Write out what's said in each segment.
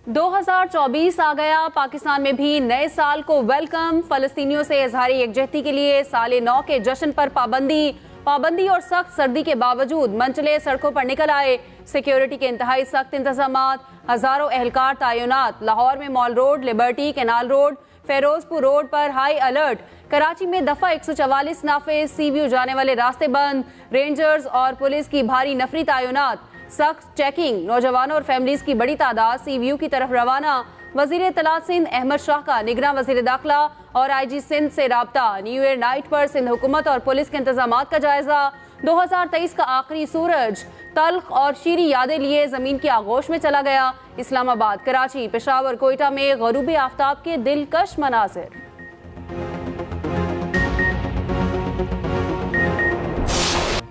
2024 आ गया। पाकिस्तान में भी नए साल को वेलकम। फलस्तीनियों से इजहार यकजहती के लिए साले 9 के जश्न पर पाबंदी और सख्त सर्दी के बावजूद मंचले सड़कों पर निकल आए। सिक्योरिटी के इंतहाई सख्त इंतजामात, हजारों एहलकार तैनात। लाहौर में mall road, liberty, canal road, Ferozepur road पर हाई अलर्ट। कराची में दफा 144 नाफिज, सी व्यू जाने वाले रास्ते बंद। रेंजर्स और पुलिस की भारी नफरी तैनात, सख्त चेकिंग। नौजवानों और फैमिलीज की बड़ी तादाद सी व्यू की तरफ रवाना। वजीर इत्तलात सिंध अहमद शाह का निगरान वजीर दाखिला और IG सिंध से राब्ता। न्यू ईयर नाइट पर सिंध हुकूमत और पुलिस के इंतजामात का जायजा। 2023 का आखिरी सूरज तल्ख और शीरी यादें लिए जमीन की आगोश में चला गया। इस्लामाबाद, कराची, पेशावर, कोयटा में गरूब आफ्ताब के दिलकश मनाजिर।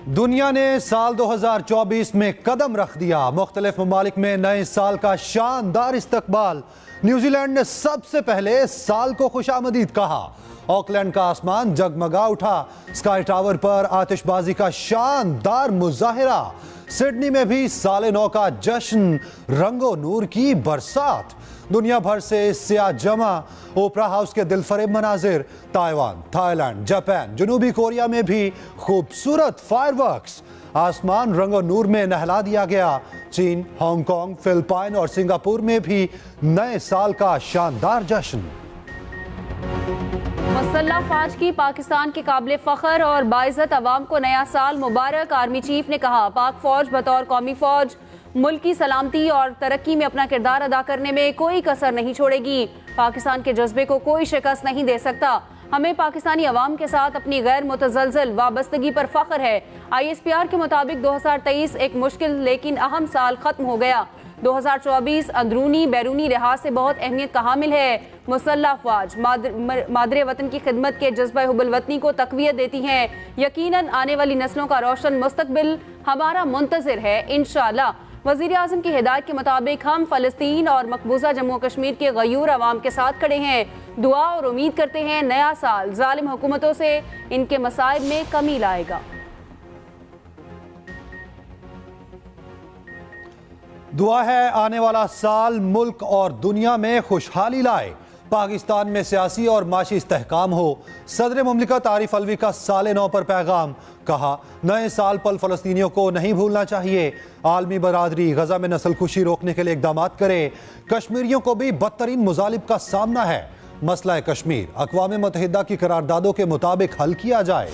दुनिया ने साल 2024 में कदम रख दिया। मुख्तलिफ ममालिक में नए साल का शानदार इस्तकबाल। न्यूजीलैंड ने सबसे पहले साल को खुशामदीद कहा। ऑकलैंड का आसमान जगमगा उठा। स्काई टावर पर आतिशबाजी का शानदार मुजाहिरा। सिडनी में भी साले 9 का जश्न, रंगो नूर की बरसात। दुनिया भर से सिया जमा। ओपरा हाउस के दिलफरेब मनाजिर। ताइवान, थाईलैंड, जापान, जनूबी कोरिया में भी खूबसूरत फायरवर्क्स। आसमान रंगो नूर में नहला दिया गया। चीन, हांगकांग, फिलिपाइन और सिंगापुर में भी नए साल का शानदार जश्न। मुसल्लह फौज की पाकिस्तान के काबिल फख्र और बाइज़्ज़त अवाम को नया साल मुबारक। आर्मी चीफ ने कहा, पाक फौज बतौर कौमी फौज मुल्क की सलामती और तरक्की में अपना किरदार अदा करने में कोई कसर नहीं छोड़ेगी। पाकिस्तान के जज्बे को कोई शिकस्त नहीं दे सकता। हमें पाकिस्तानी अवाम के साथ अपनी गैर मुतज़लज़ल वाबस्तगी पर फख्र है। ISPR के मुताबिक 2023 एक मुश्किल लेकिन अहम साल खत्म हो गया। 2024 अंदरूनी बैरूनी लिहाज से बहुत अहमियत का हामिल है। मुसल्लह अफवाज मादरे वतन की खिदमत के जज्बा हुब्बुल वतनी को तक़वियत देती हैं। यकीनन आने वाली नस्लों का रोशन मुस्तकबिल हमारा मुंतज़िर है, इंशाअल्लाह। वज़ीर आज़म की हिदायत के मुताबिक हम फ़लस्तीन और मकबूजा जम्मू कश्मीर के गयूर अवाम के साथ खड़े हैं। दुआ और उम्मीद करते हैं नया साल जालिम हुकूमतों से इनके मसाइब में कमी लाएगा। दुआ है आने वाला साल मुल्क और दुनिया में खुशहाली लाए। पाकिस्तान में सियासी और माशी इस्तेहकाम हो। सदर मुमलिकत आरिफ अलवी का साले 9 पर पैगाम। कहा, नए साल पर फ़लस्तीनियों को नहीं भूलना चाहिए। आलमी बरादरी गजा में नस्लकुशी रोकने के लिए इक़दाम करे। कश्मीरियों को भी बदतरीन मुजालिब का सामना है। मसला कश्मीर अक़वाम मुत्तहिदा की करारदादों के मुताबिक हल किया जाए।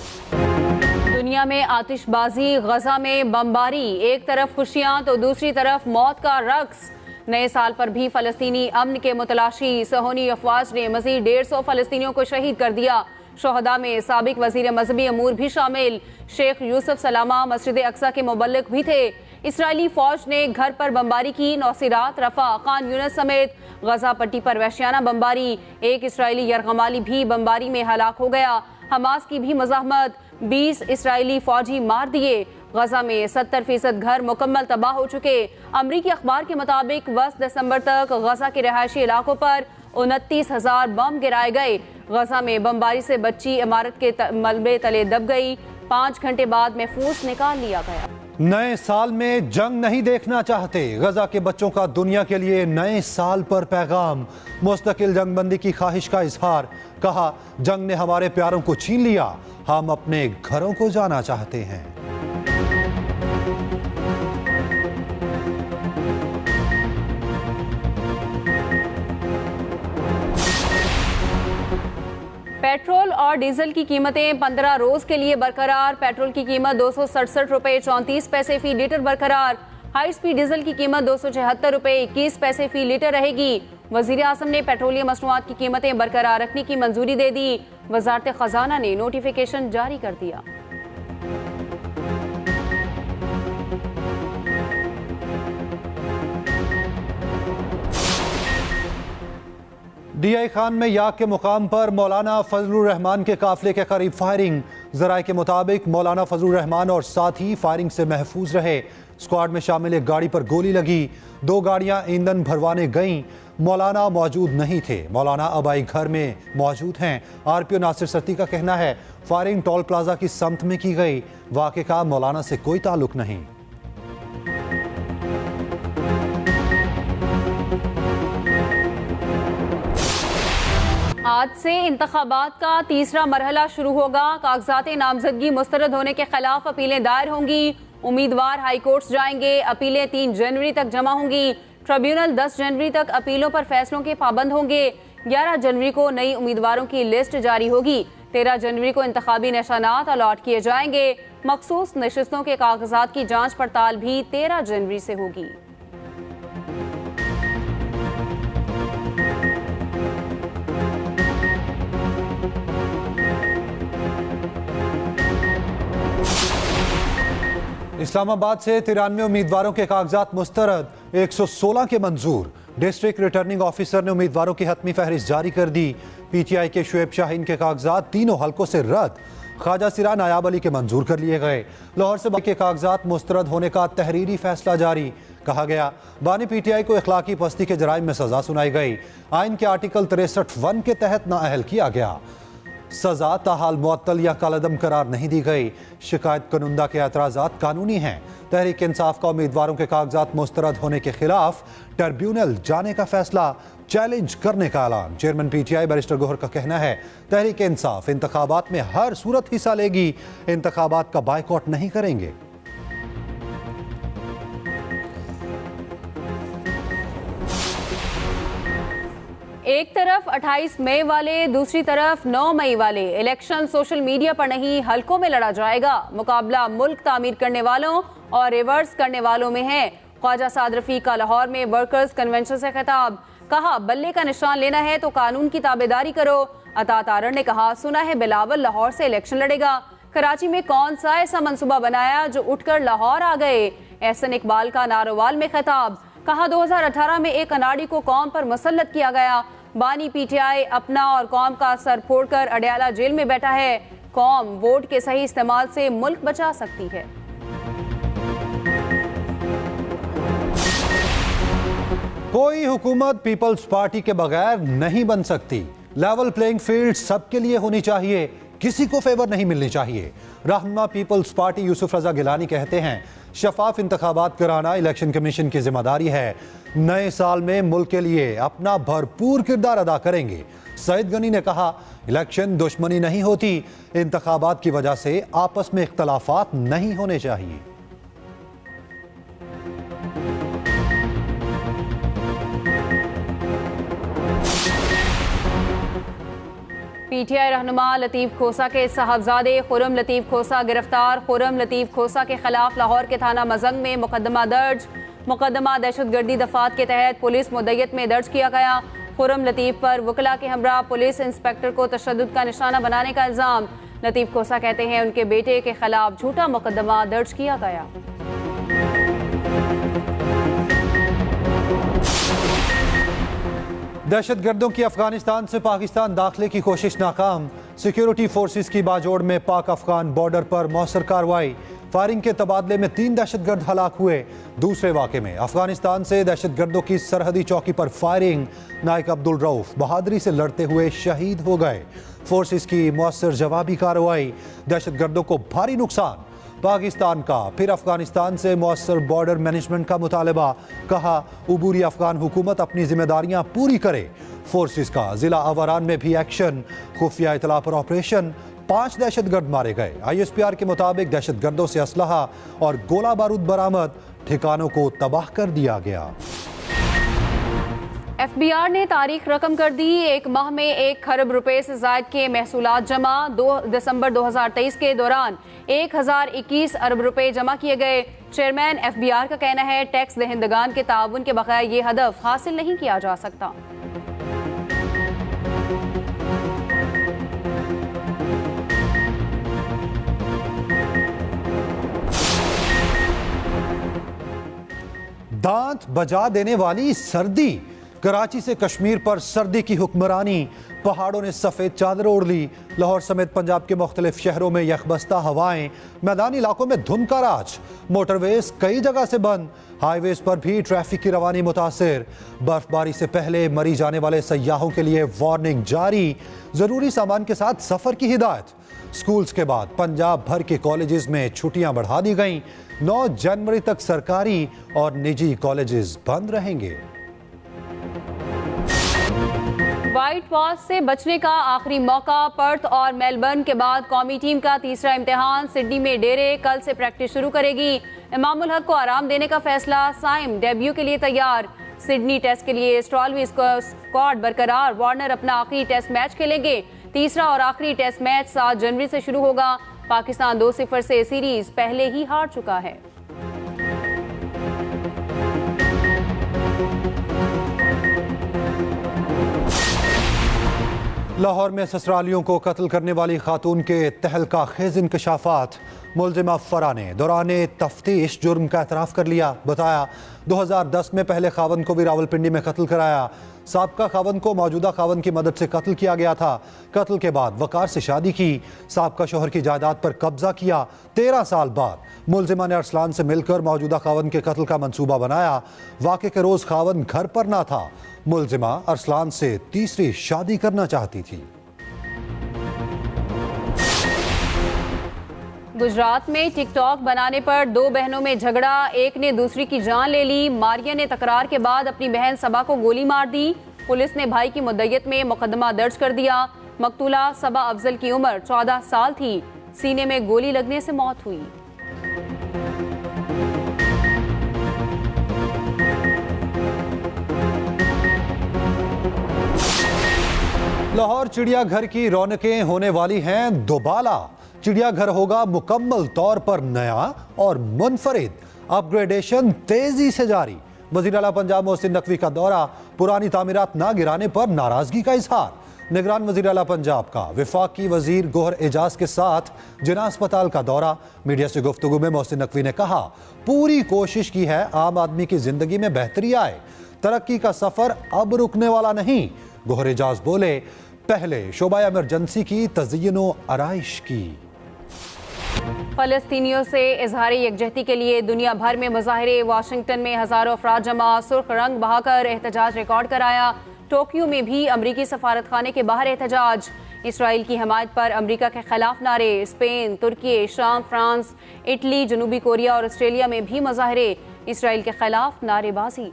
दुनिया में आतिशबाजी, गजा में बमबारी, एक तरफ खुशियां तो दूसरी तरफ मौत का रक्स। नए साल पर भी फलस्तीनी अमन के मुतलाशी। सहोनी अफवाज ने मजीद 150 फलस्तीनियों को शहीद कर दिया। शोहदा में साबिक वजीर मजहबी अमूर भी शामिल। शेख यूसुफ सलामा मस्जिद अक्सा के मुबल्लिग भी थे। इसराइली फौज ने घर पर बमबारी की। नौसिरात, रफा, खान यूनिस समेत गजा पट्टी पर वहशियाना बमबारी। एक इसराइली यरगमाली भी बमबारी में हलाक हो गया। हमास की भी मज़ाहमत। 20 इसराइली फौजी मार दिए। गजा में 70% घर मुकम्मल तबाह हो चुके। अमरीकी अखबार के मुताबिक 10 दिसंबर तक गजा के रहायशी इलाकों पर 29,000 बम गिराए गए। गजा में बमबारी से बच्ची इमारत के मलबे तले दब गई। 5 घंटे बाद महफूज निकाल लिया गया। नए साल में जंग नहीं देखना चाहते। गजा के बच्चों का दुनिया के लिए नए साल पर पैगाम। मुस्तकिल जंगबंदी की ख्वाहिश का इजहार। कहा, जंग ने हमारे प्यारों को छीन लिया। हम अपने घरों को जाना चाहते हैं। पेट्रोल और डीजल की कीमतें 15 रोज के लिए बरकरार। पेट्रोल की कीमत 267 रुपए 34 पैसे फी लीटर बरकरार। हाई स्पीड डीजल की कीमत 276 रुपए 21 पैसे फी लीटर रहेगी। वजीर आज़म ने पेट्रोलियम मसनूआत की कीमतें बरकरार रखने की मंजूरी दे दी। वजारत खजाना ने नोटिफिकेशन जारी कर दिया। DI खान में याक के मुकाम पर मौलाना फजलुर रहमान के काफिले के करीब फायरिंग। जराए के मुताबिक मौलाना फजलुर रहमान और साथी फायरिंग से महफूज रहे। स्क्वाड में शामिल एक गाड़ी पर गोली लगी। 2 गाड़ियां ईंधन भरवाने गईं। मौलाना मौजूद नहीं थे। मौलाना अबाई घर में मौजूद हैं। RPO नासिर सत्ती का कहना है, फायरिंग टोल प्लाजा की समत में की गई। वाक़े का मौलाना से कोई ताल्लुक नहीं। आज से इंतखाबात का तीसरा मरहला शुरू होगा। कागजात नामजदगी मुस्तरद होने के खिलाफ अपीलें दायर होंगी। उम्मीदवार हाई कोर्ट्स जाएंगे। अपीलें 3 जनवरी तक जमा होंगी। ट्रिब्यूनल 10 जनवरी तक अपीलों पर फैसलों के पाबंद होंगे। 11 जनवरी को नई उम्मीदवारों की लिस्ट जारी होगी। 13 जनवरी को इंतखाबी निशानात अलॉट किए जाएंगे। मखसूस नशिस्तों के कागजात की जांच पड़ताल भी 13 जनवरी से होगी। इस्लामाबाद से 93 उम्मीदवारों के कागजात मुस्तरद, 116 के मंजूर। डिस्ट्रिक्ट रिटर्निंग ऑफिसर ने उम्मीदवारों की हतमी फहरिस्त जारी कर दी। पीटीआई के शुएब शाहीन के कागजात तीनों हलकों से रद्द। ख्वाजा सिरा नायाब अली के मंजूर कर लिए गए। लाहौर से बाकी के कागजात मुस्तरद होने का तहरीरी फैसला जारी। कहा गया बानी पीटीआई को इखलाकी पस्ती के जराइम में सजा सुनाई गई। आइन के आर्टिकल 63(1) के तहत नाअहल किया गया। सजा ताहाल मुअत्तल या कालदम करार नहीं दी गई। शिकायत कनुंदा के एतराज़ात कानूनी हैं। तहरीक इंसाफ का उम्मीदवारों के कागजात मुस्तरद होने के खिलाफ ट्रिब्यूनल जाने का फैसला चैलेंज करने का ऐलान। चेयरमैन पीटीआई बैरिस्टर गोहर का कहना है तहरीक इंसाफ इंतखाबात में हर सूरत हिस्सा लेगी। इंतखाबात का बायकॉट नहीं करेंगे। एक तरफ 28 मई वाले, दूसरी तरफ 9 मई वाले। इलेक्शन सोशल मीडिया पर नहीं हलकों में लड़ा जाएगा। मुकाबला मुल्क तामीर करने वालों और रिवर्स करने वालों में है। ख्वाजा साद रफीक का लाहौर में वर्कर्स कन्वेंशन से खिताब। कहा बल्ले का निशान लेना है तो कानून की ताबेदारी करो। अता तारड़ ने कहा सुना है बिलावल लाहौर से इलेक्शन लड़ेगा। कराची में कौन सा ऐसा मंसूबा बनाया जो उठकर लाहौर आ गए। एहसन इकबाल का नारोवाल में खिताब। कहा 2018 में एक अनाड़ी को कौम पर मुसल्लत किया गया। बानी पीटीआई अपना और कौम का सर फोड़कर अडयाला जेल में बैठा है। कौम वोट के सही इस्तेमाल से मुल्क बचा सकती है। कोई हुकूमत पीपल्स पार्टी के बगैर नहीं बन सकती। लेवल प्लेइंग फील्ड सबके लिए होनी चाहिए, किसी को फेवर नहीं मिलनी चाहिए। रहनुमा पीपल्स पार्टी यूसुफ रजा गिलानी कहते हैं शफाफ इंतखाबात कराना इलेक्शन कमीशन की जिम्मेदारी है। नए साल में मुल्क के लिए अपना भरपूर किरदार अदा करेंगे। सईद गनी ने कहा इलेक्शन दुश्मनी नहीं होती, इंतखाबात की वजह से आपस में इख्तलाफात नहीं होने चाहिए। पीटीआई रहनुमा लतीफ खोसा के साहबजादे खुर्रम लतीफ खोसा गिरफ्तार। खुर्रम लतीफ खोसा के खिलाफ लाहौर के थाना मजंग में मुकदमा दर्ज। मुकदमा दहशतगर्दी दफात के तहत पुलिस मुद्दत में दर्ज किया गया। खुर्रम लतीफ पर वकला के हमरा पुलिस इंस्पेक्टर को तशद्दुद का निशाना बनाने का इल्जाम। लतीफ खोसा कहते हैं उनके बेटे के खिलाफ झूठा मुकदमा दर्ज किया गया। दहशतगर्दों की अफगानिस्तान से पाकिस्तान दाखिले की कोशिश नाकाम। सिक्योरिटी फोर्सेस की बाजोड़ में पाक अफगान बॉर्डर पर मौसर कार्रवाई। फायरिंग के तबादले में 3 दहशतगर्द हलाक हुए। दूसरे वाक़े में अफगानिस्तान से दहशतगर्दों की सरहदी चौकी पर फायरिंग। नायक अब्दुल रऊफ बहादुरी से लड़ते हुए शहीद हो गए। फोर्सेस की मौसर जवाबी कार्रवाई। दहशतगर्दों को भारी नुकसान। पाकिस्तान का फिर अफगानिस्तान से मौसर बॉर्डर मैनेजमेंट का मुतालबा। कहा उबूरी अफगान हुकूमत अपनी जिम्मेदारियां पूरी करे। फोर्सेस का जिला अवारान में भी एक्शन। खुफिया इतला पर ऑपरेशन। 5 दहशतगर्द मारे गए। ISPR के मुताबिक दहशतगर्दों से असलहा और गोला बारूद बरामद। ठिकानों को तबाह कर दिया गया। FBR ने तारीख रकम कर दी। एक माह में 1 खरब रुपए से जायद के महसूलात जमा। 2 दिसंबर 2023 के दौरान 1021 अरब रुपए जमा किए गए। चेयरमैन FBR का कहना है टैक्स दहिंदगान के ताउन के बगैर ये हदफ हासिल नहीं किया जा सकता। दांत बजा देने वाली सर्दी। कराची से कश्मीर पर सर्दी की हुक्मरानी। पहाड़ों ने सफ़ेद चादर ओढ़ ली। लाहौर समेत पंजाब के मुख्तलिफ शहरों में यखबस्ता हवाएं। मैदानी इलाकों में धुंध का राज। मोटरवेज कई जगह से बंद। हाईवेज पर भी ट्रैफिक की रवानी मुतासिर। बर्फबारी से पहले मरी जाने वाले सयाहों के लिए वार्निंग जारी। जरूरी सामान के साथ सफर की हिदायत। स्कूल्स के बाद पंजाब भर के कॉलेजेस में छुट्टियां बढ़ा दी गईं। 9 जनवरी तक सरकारी और निजी कॉलेजेस बंद रहेंगे। व्हाइट वॉश से बचने का आखिरी मौका। पर्थ और मेलबर्न के बाद कौमी टीम का तीसरा इम्तिहान सिडनी में डेरे। कल से प्रैक्टिस शुरू करेगी। इमामुल हक को आराम देने का फैसला। साइम डेब्यू के लिए तैयार। सिडनी टेस्ट के लिए स्टॉलवी स्क्वाड बरकरार। वार्नर अपना आखिरी टेस्ट मैच खेलेंगे। तीसरा और आखिरी टेस्ट मैच 7 जनवरी से शुरू होगा। पाकिस्तान 2-0 से सीरीज पहले ही हार चुका है। लाहौर में ससुरालियों को कत्ल करने वाली खातून के तहलका खेज इंकशाफात। मुलजिमा फरा ने दौराने तफ्तीश जुर्म का एतराफ़ कर लिया। बताया 2010 में पहले खावन को भी रावलपिंडी में कत्ल कराया। साबका खावन को मौजूदा खावन की मदद से कत्ल किया गया था। कत्ल के बाद वकार से शादी की। साबका शोहर की जायदाद पर कब्जा किया। 13 साल बाद मुलजिमा ने अरसलान से मिलकर मौजूदा खावन के कत्ल का मंसूबा बनाया। वाक़े के रोज़ खावन घर पर ना था। मुलजिमा अरसलान से तीसरी शादी करना चाहती थी। गुजरात में टिकटॉक बनाने पर 2 बहनों में झगड़ा। एक ने दूसरी की जान ले ली। मारिया ने तकरार के बाद अपनी बहन सबा को गोली मार दी। पुलिस ने भाई की मुद्दयत में मुकदमा दर्ज कर दिया। मकतूला सबा अफजल की उम्र 14 साल थी। सीने में गोली लगने से मौत हुई। लाहौर चिड़ियाघर की रौनकें होने वाली हैं दोबाला। चिड़ियाघर होगा मुकम्मल तौर पर नया और मुनफरिद। अपग्रेडेशन तेजी से जारी। वज़ीर आला पंजाब मोहसिन नकवी का दौरा। पुरानी तामीरात ना गिराने पर नाराजगी का इजहार। निगरान वज़ीर आला पंजाब का वफाकी वज़ीर गोहर एजाज के साथ जिना अस्पताल का दौरा। मीडिया से गुफ्तगू में मोहसिन नकवी ने कहा, पूरी कोशिश की है आम आदमी की जिंदगी में बेहतरी आए। तरक्की का सफर अब रुकने वाला नहीं। गोहर एजाज बोले, पहले शोबा इमरजेंसी की तज़य्युन आराइश की। फलस्तीनियों से इजहार यकजहती के लिए दुनिया भर में मुजाहिरे। वाशिंगटन में हजारों अफराद जमा। सुर्ख रंग बहाकर एहतजाज रिकॉर्ड कराया। टोक्यो में भी अमरीकी सफारत खाने के बाहर एहतजाज। इसराइल की हमायत पर अमरीका के खिलाफ नारे। स्पेन, तुर्की, शाम, फ्रांस, इटली, जनूबी कोरिया और ऑस्ट्रेलिया में भी मुजाहिरे। इसराइल के खिलाफ नारेबाजी।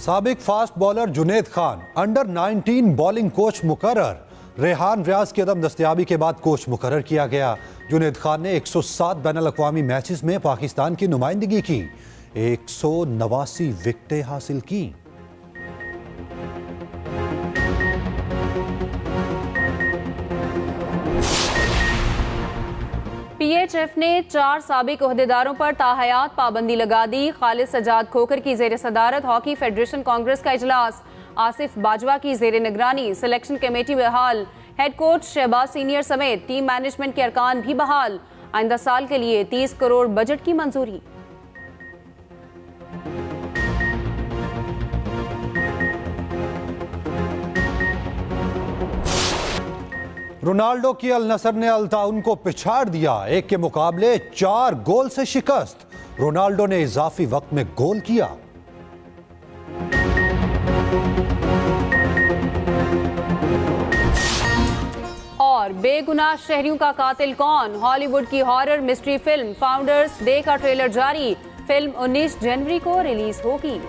साबिक fast bowler Junaid Khan under 19 bowling coach मुकर्रर। रेहान रियाज की अदम दस्तयाबी के बाद कोच मुकर्रर किया गया। जुनेद खान ने 107 बैनुल अक़वामी मैचेस में पाकिस्तान की नुमाइंदगी की। 189 विकेटें हासिल की। PHF ने 4 साबिक ओहदेदारों पर ताहयात पाबंदी लगा दी। खालिद सजाद खोखर की जेर सदारत हॉकी फेडरेशन कांग्रेस का इजलास। आसिफ बाजवा की जेर निगरानी सिलेक्शन कमेटी बहाल। हेड कोच शहबाज सीनियर समेत टीम मैनेजमेंट के अरकान भी बहाल। आइंदा साल के लिए 30 करोड़ बजट की मंजूरी। रोनाल्डो की अल नसर ने अल ताउन को पिछाड़ दिया। 1 के मुकाबले 4 गोल से शिकस्त। रोनाल्डो ने इजाफी वक्त में गोल किया। और बेगुनाह शहरियों का कातिल कौन? हॉलीवुड की horror mystery film founders day का ट्रेलर जारी। फिल्म 19 जनवरी को रिलीज होगी।